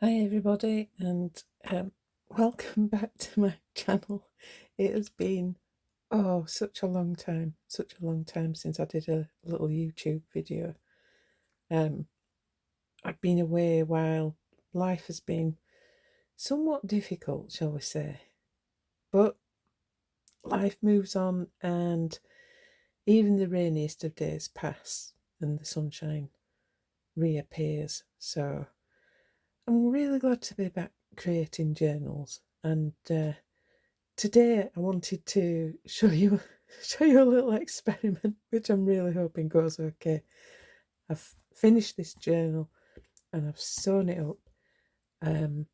Hi everybody, and welcome back to my channel. It has been such a long time since I did a little YouTube video. Um, I've been away while life has been somewhat difficult, shall we say, but life moves on, and even the rainiest of days pass, and the sunshine reappears. So I'm really glad to be back creating journals, and today I wanted to show you show you a little experiment, which I'm really hoping goes okay. I've finished this journal and I've sewn it up, um,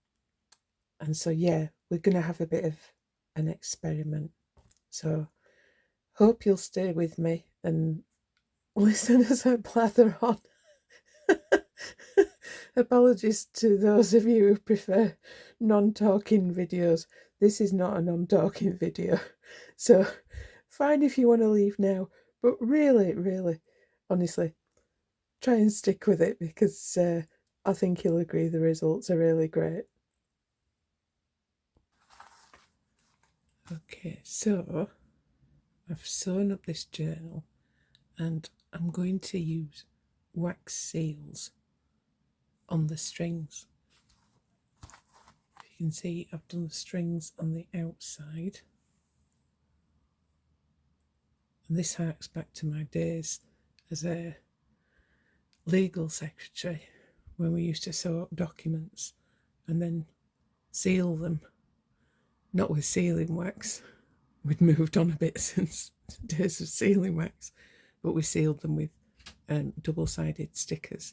and so yeah, we're gonna have a bit of an experiment. So hope you'll stay with me and listen as I blather on. Apologies to those of you who prefer non-talking videos. This is not a non-talking video, so fine if you want to leave now, but really, honestly, try and stick with it because I think you'll agree the results are really great. Okay, so I've sewn up this journal and I'm going to use wax seals on the strings. You can see I've done the strings on the outside, and this harks back to my days as a legal secretary when we used to sew up documents and then seal them, not with sealing wax. We'd moved on a bit since days of sealing wax, but we sealed them with double-sided stickers,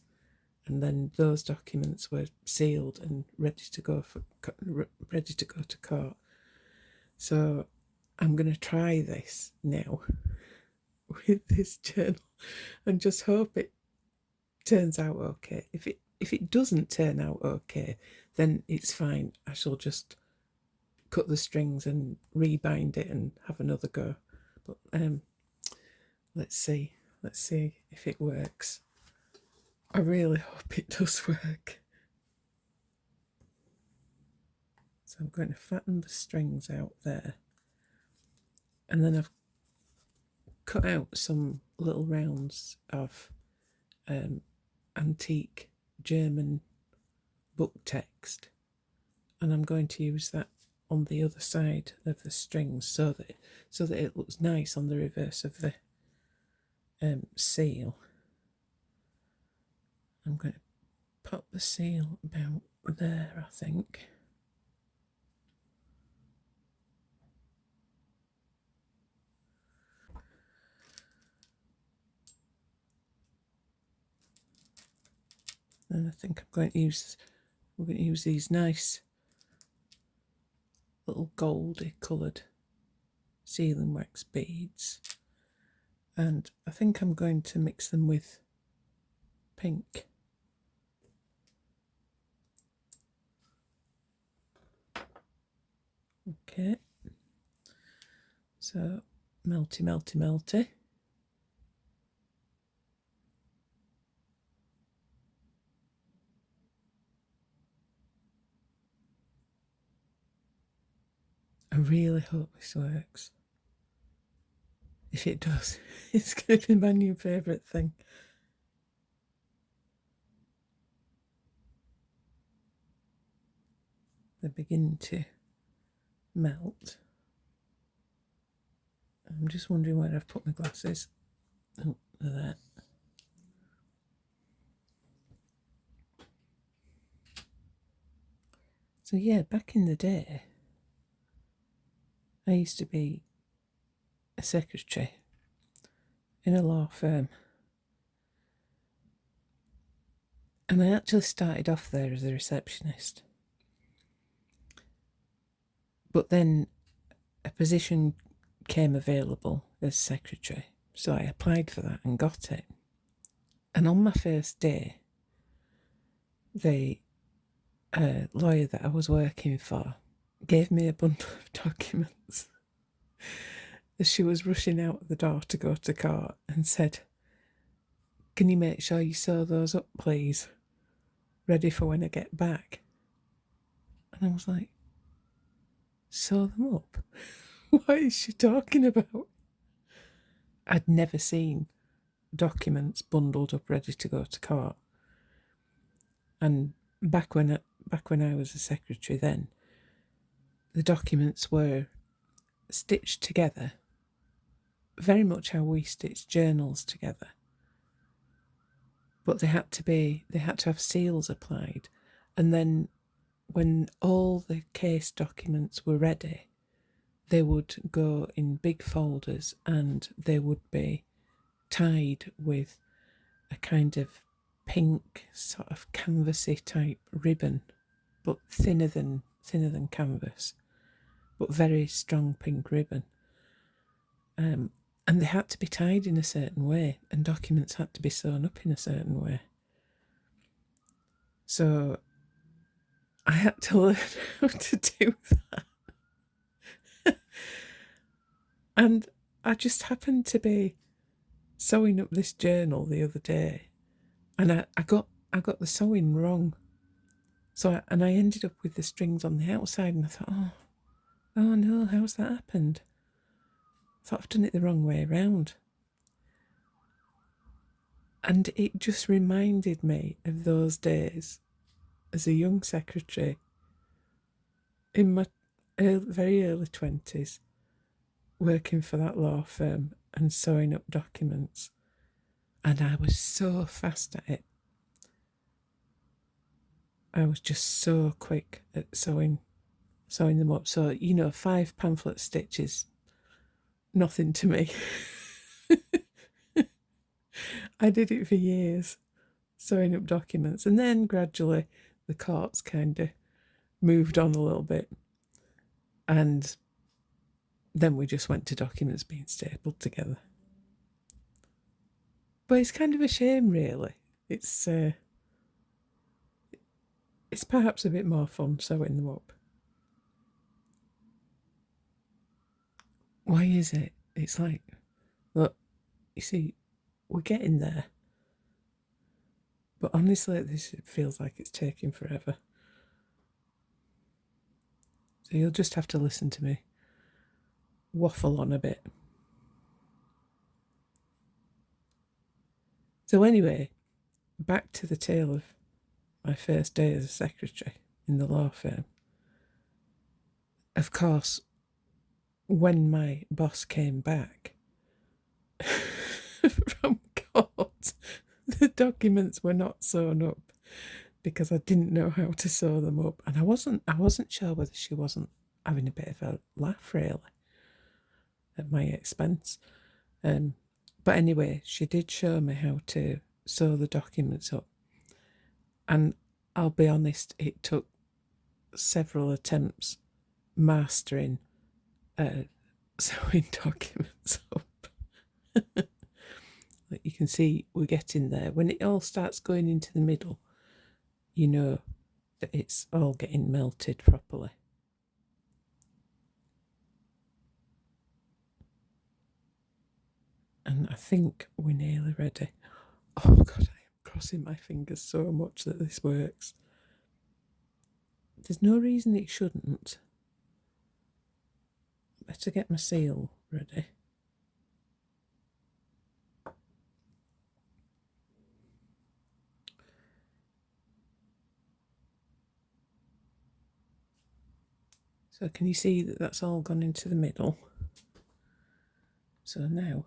and then those documents were sealed and ready to go to court. So I'm going to try this now with this journal and just hope it turns out okay. If it doesn't turn out okay, then it's fine. I shall just cut the strings and rebind it and have another go. But let's see if it works. I really hope it does work. So I'm going to flatten the strings out there, and then I've cut out some little rounds of antique German book text, and I'm going to use that on the other side of the strings so that it looks nice on the reverse of the seal. I'm going to pop the seal about there, I think. And I think we're going to use these nice little goldy coloured sealing wax beads, and I think I'm going to mix them with pink. Okay, so melty. I really hope this works. If it does, it's going to be my new favourite thing. They're beginning to melt. I'm just wondering where I've put my glasses. Oh, they're there. So yeah, back in the day, I used to be a secretary in a law firm, and I actually started off there as a receptionist. But then a position came available as secretary, so I applied for that and got it. And on my first day, the lawyer that I was working for gave me a bundle of documents as she was rushing out the door to go to court, and said, "Can you make sure you sew those up, please? Ready for when I get back." And I was like, sew them up? What is she talking about? I'd never seen documents bundled up ready to go to court. And back when I was a secretary then, the documents were stitched together, very much how we stitch journals together. But they had to have seals applied, and then when all the case documents were ready, they would go in big folders and they would be tied with a kind of pink sort of canvassy type ribbon, but thinner than canvas, but very strong pink ribbon. And they had to be tied in a certain way, and documents had to be sewn up in a certain way. So I had to learn how to do that. And I just happened to be sewing up this journal the other day, and I got the sewing wrong. So I ended up with the strings on the outside, and I thought, oh no, how's that happened? I thought I've done it the wrong way around. And it just reminded me of those days as a young secretary in my very early 20s, working for that law firm and sewing up documents. And I was so fast at it. I was just so quick at sewing them up. So, 5 pamphlet stitches, nothing to me. I did it for years, sewing up documents. And then gradually the courts kind of moved on a little bit. And then we just went to documents being stapled together. But it's kind of a shame, really. It's perhaps a bit more fun sewing them up. Why is it? It's like, look, you see, we're getting there. But honestly, this feels like it's taking forever. So you'll just have to listen to me waffle on a bit. So anyway, back to the tale of my first day as a secretary in the law firm. Of course, when my boss came back from court, the documents were not sewn up because I didn't know how to sew them up, and I wasn't sure whether she wasn't having a bit of a laugh really at my expense. But anyway, she did show me how to sew the documents up, and I'll be honest, it took several attempts mastering sewing documents up. Like you can see, we're getting there. When it all starts going into the middle, you know that it's all getting melted properly. And I think we're nearly ready. Oh God, I am crossing my fingers so much that this works. There's no reason it shouldn't. Better get my seal ready. So can you see that that's all gone into the middle? So now,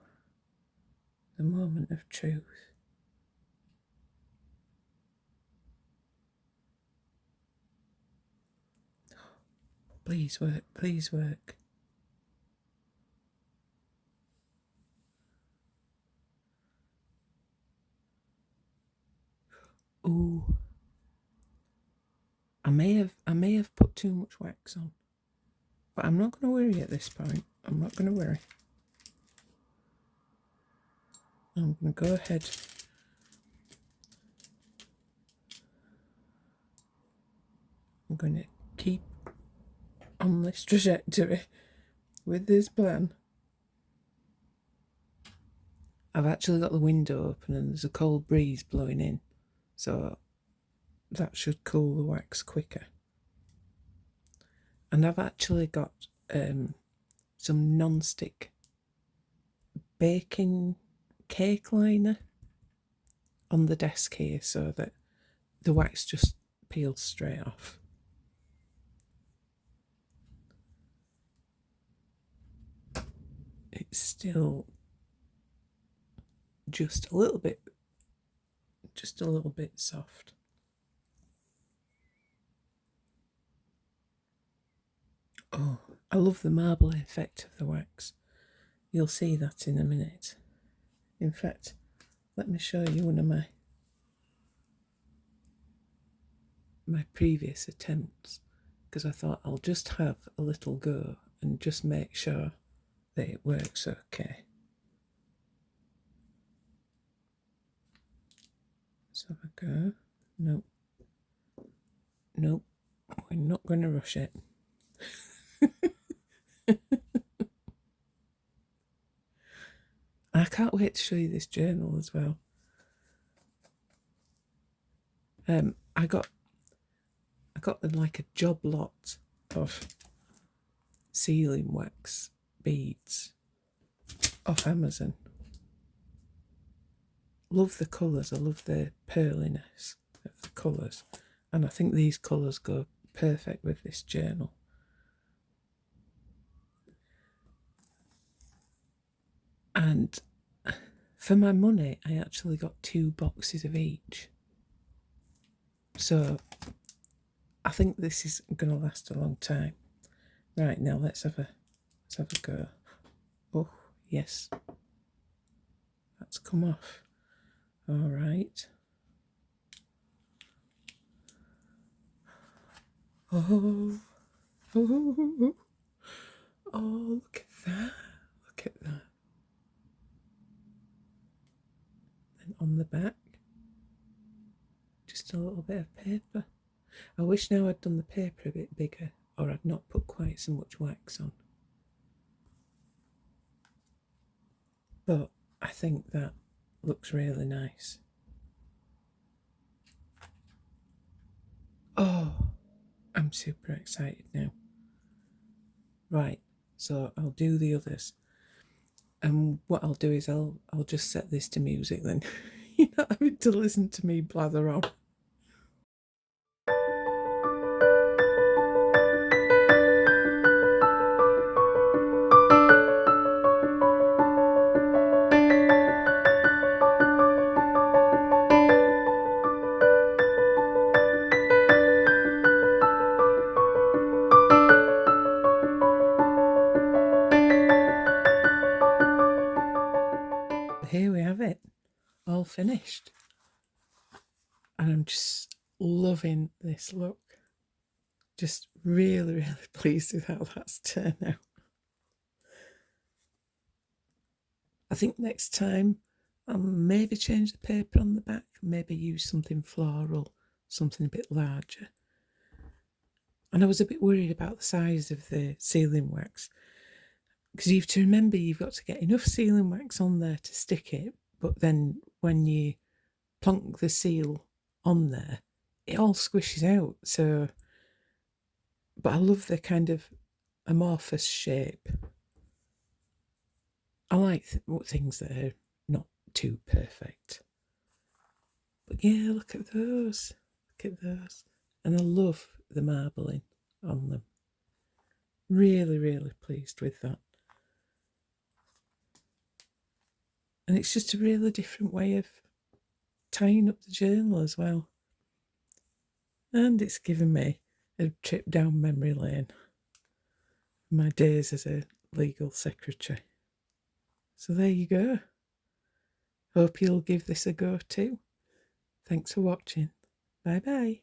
the moment of truth. Please work, please work. Ooh. I may have put too much wax on. But I'm not going to worry at this point. I'm not going to worry. I'm going to go ahead. I'm going to keep on this trajectory with this plan. I've actually got the window open and there's a cold breeze blowing in, so that should cool the wax quicker. And I've actually got some non-stick baking cake liner on the desk here so that the wax just peels straight off. It's still just a little bit soft. Oh, I love the marble effect of the wax. You'll see that in a minute. In fact, let me show you one of my previous attempts, because I thought I'll just have a little go and just make sure that it works okay. Let's have a go. Nope. Nope. We're not going to rush it. I can't wait to show you this journal as well. I got like a job lot of sealing wax beads off Amazon. Love the colours. I love the pearliness of the colours, and I think these colours go perfect with this journal. And for my money, I actually got 2 boxes of each. So I think this is going to last a long time. Right, now let's have a go. Oh, yes. That's come off. All right. Oh, oh, oh, look at that. Look at that. Then on the back, just a little bit of paper. I wish now I'd done the paper a bit bigger, or I'd not put quite so much wax on. But I think that looks really nice. Oh, I'm super excited now. Right, so I'll do the others. And what I'll do is I'll just set this to music then. You're not having to listen to me blather on. Here we have it, all finished. And I'm just loving this look. Just really, really pleased with how that's turned out. I think next time I'll maybe change the paper on the back, maybe use something floral, something a bit larger. And I was a bit worried about the size of the sealing wax, because you have to remember you've got to get enough sealing wax on there to stick it, but then when you plonk the seal on there, it all squishes out. So, but I love the kind of amorphous shape. I like things that are not too perfect. But yeah, look at those. Look at those. And I love the marbling on them. Really, really pleased with that. And it's just a really different way of tying up the journal as well. And it's given me a trip down memory lane. My days as a legal secretary. So there you go. Hope you'll give this a go too. Thanks for watching. Bye bye.